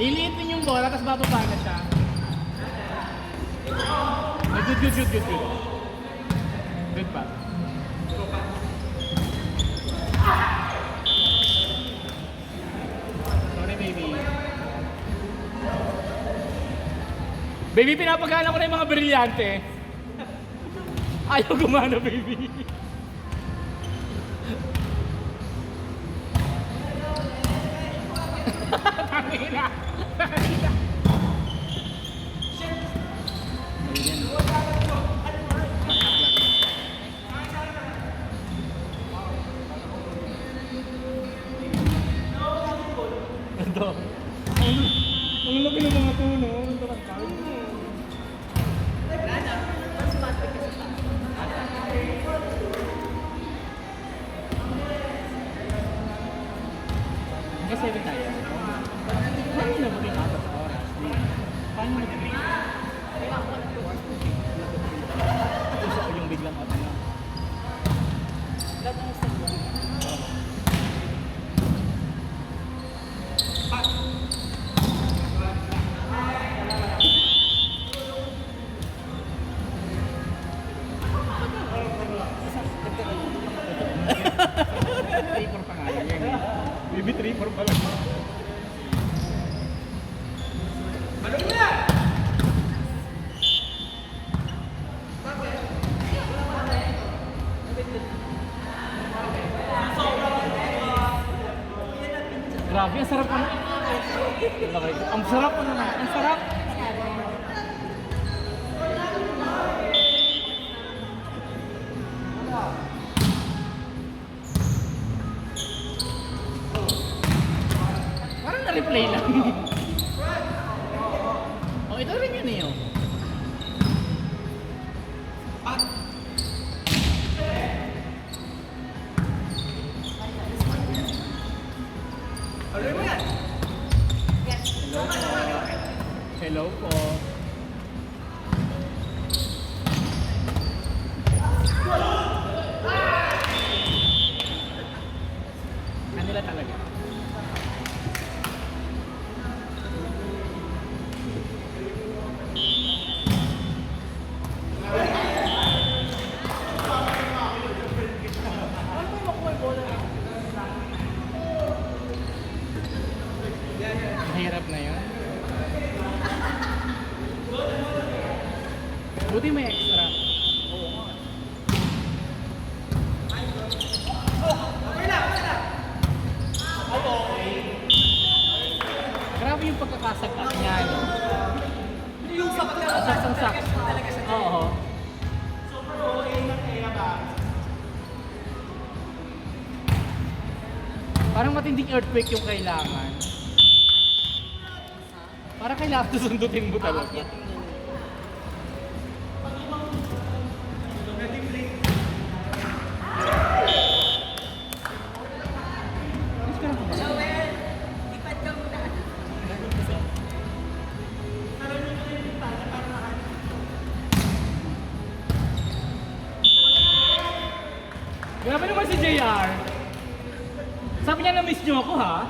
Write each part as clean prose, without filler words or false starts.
Liliitin yung bola, tapos bababa na siya. Ay, good. Good pa. Sorry, baby. Baby, pinapagana ko na yung mga brilyante. Ayaw gumana, baby. Tangina. Ito. Ang laki ng mga tuno. Ang tarangkal. Kasi sabi tayo, paano na maging apat sa oras? Paano na maging? Gusto ko yung biglang apat na. Triple pa nga yan eh. Maybe triple pa lang. Grabe, ang sarap naman. Ang sarap naman. Ang sarap. Parang na-replay lang. Oh, ito rin yun eh. Oh. Hello po. Kanila talaga. Mahirap na yun. Buti may extra. Grabe yung pagkakasagkat niya, no? Yung saksak. Oo. Parang matinding earthquake yung kailangan. Parang kailangan susundutin mo talaga. Grabe naman si JR. Sabi niya na-miss niyo ako, ha?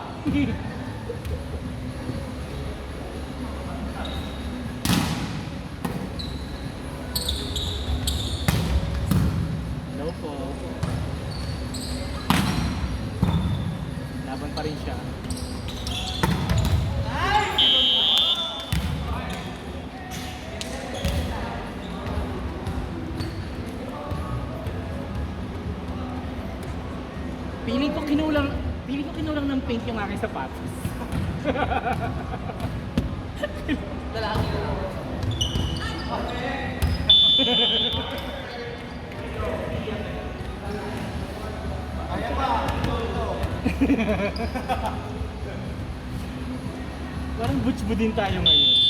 Hello po. Laban pa rin siya. Piling ko kinulang ng paint yung aking sapatos. Lalaki. Ayan ba? Parang butch-bu din tayo ngayon.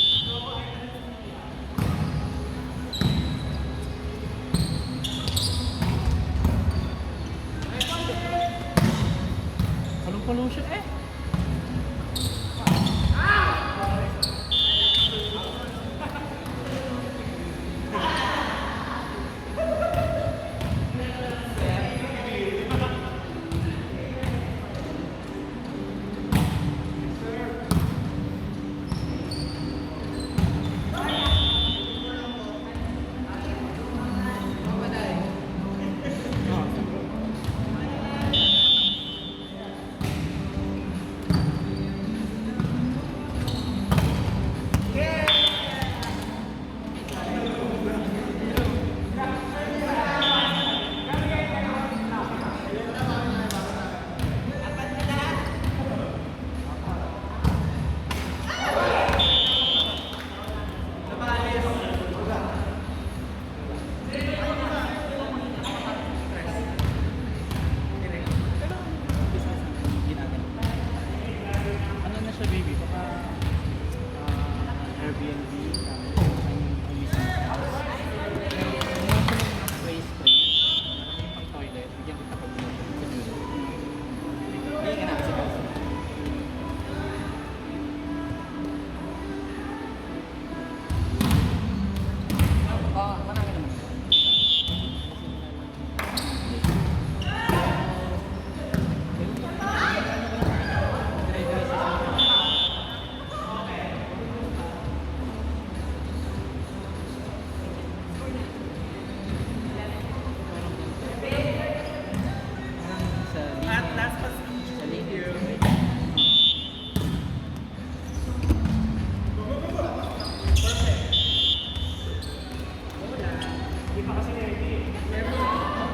Pollution eh.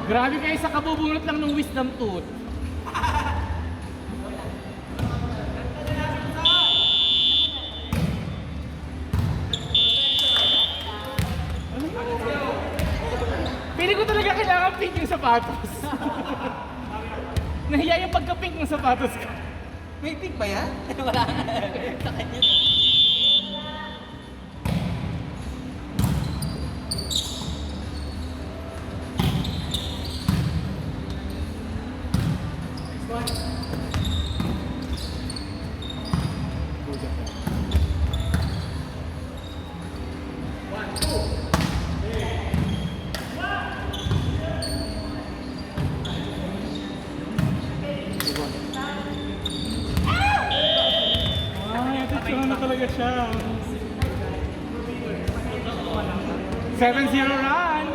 Grabe kayo sa kabubunot lang ng wisdom tooth. Pili ko talaga kailangan pink yung sapatos. Nahiya yung pagka-pink ng sapatos ko. May pink ba yan? Wala na. Sa kanya. Ano talaga siya? 7-0 run!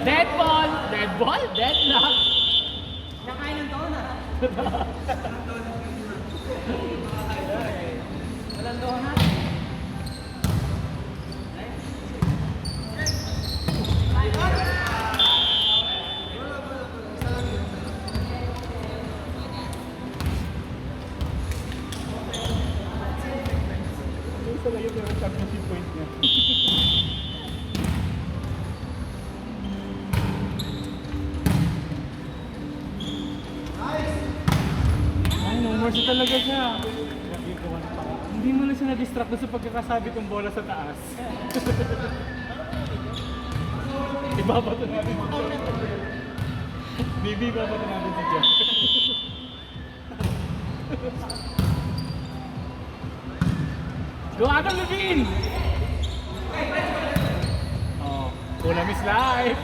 Dead ball! Dead ball? Dead lock! Nakain ng donut. Walang donut. Isa lang yung championship point niya. Ay, no mercy talaga siya. Hindi mo na siya na-distract doon sa pagkakasabit ng bola sa taas. Ibabato natin si John. Baby, ibabato natin si John. Go Adam Levine! Oh, Kulam is life!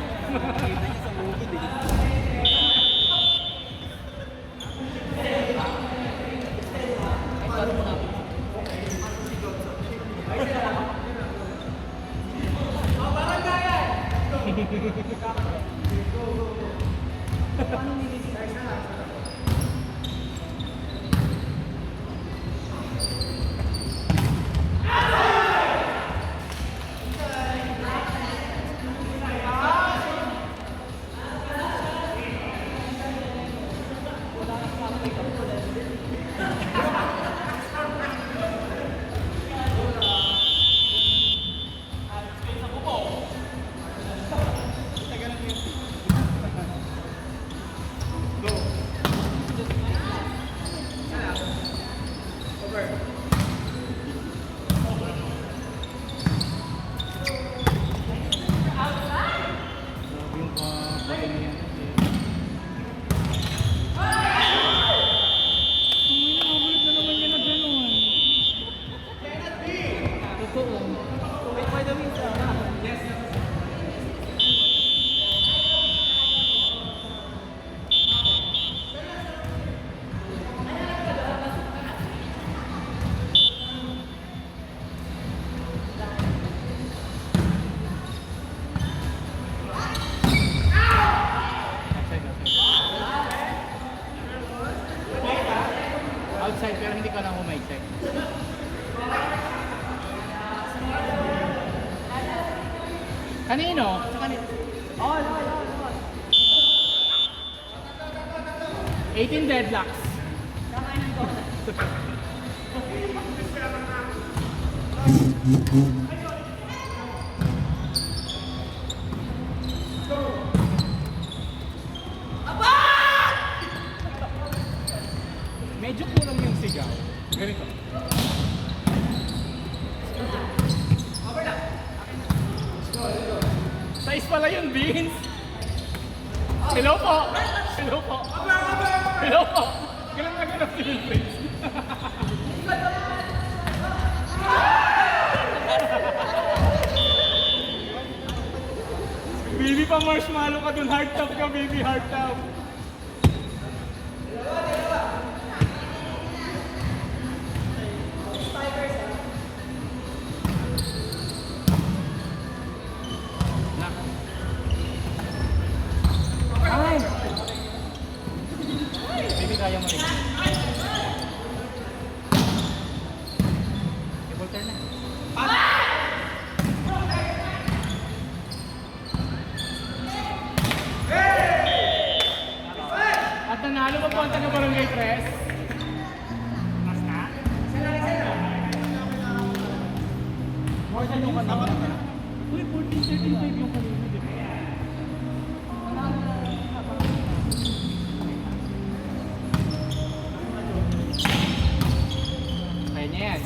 Outside pero hindi ko na humay-check. Kanino? Sa kanino? Oh, no. 18 deadlocks. Nakain ng donut. Medyo kulang yung sigaw. Ganito. Size pala yun, Beans. Hello po. Hello po. Hello po. Ganun na ganun si Wilfrids. Baby pa marshmallow ka dun. Hard top ka, baby. Hard top. Ay! naman ako. Uy, 14-35 yung kanina, di ba? Kaya niya yan.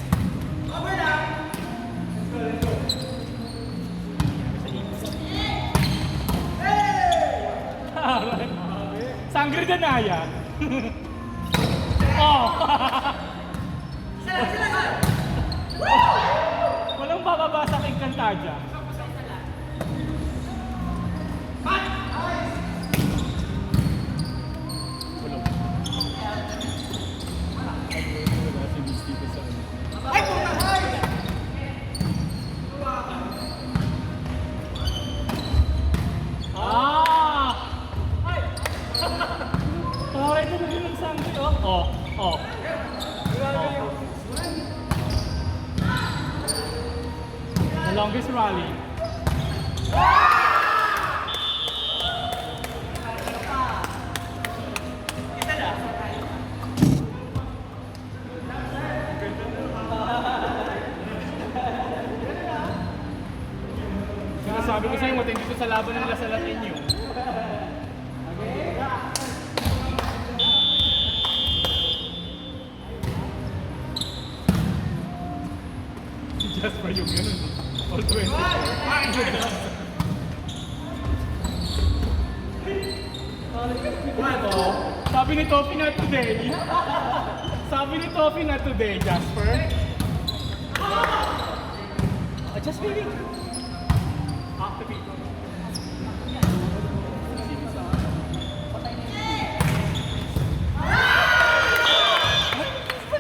Sangre de Naya. Oh. Walang bababa sa aking Cantadia. Walang. Wala si Miss dito sa ano. Ah! Ay, ito na ng sangre, oh. Oh, oh. The longest rally. Sabi ko sa'yo, matindi dito sa laban ng Lasal at inyo. Just for yung ganun. All 20. Sabi ni Toffee na today. Sabi ni Toffee na today, Jasper. Just maybe. Activate.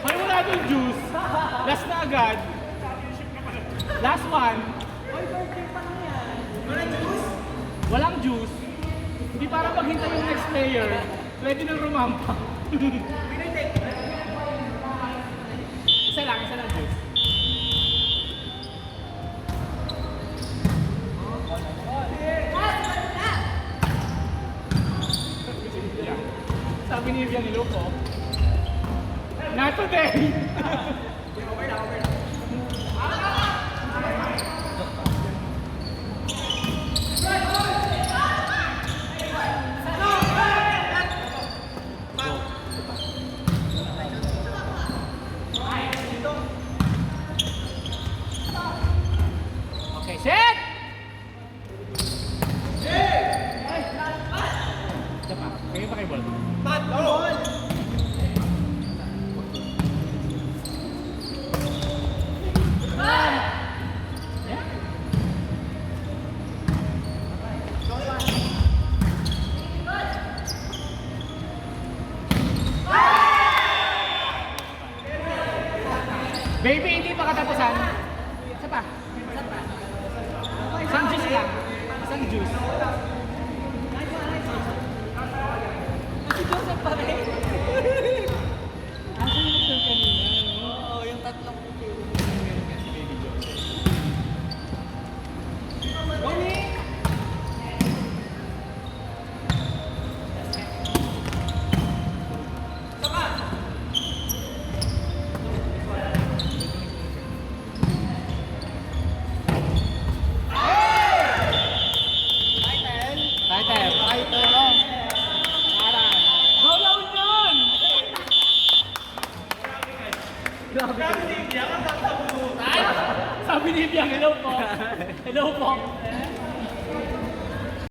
May wala doon juice. Last na agad. Last one. Ay, birthday pa lang yan. Walang juice? Walang juice. Hindi para maghintay yung next player. Pwede nang rumampa. Isa lang juice. Sabi ni Vivian Iloko, not today! Okay, set! Isa pa, kayo pa kayo ball. Baby, hindi pa katapusan. Isa pa. Isang juice lang. Isang juice. Si Joseph pa rin. Asan yung nagsan kanina? Oo, yung tatlong Meron kasi Baby Joseph. Goni! Title. Go La Union! Sabi ni Biang, hello po. Hello po.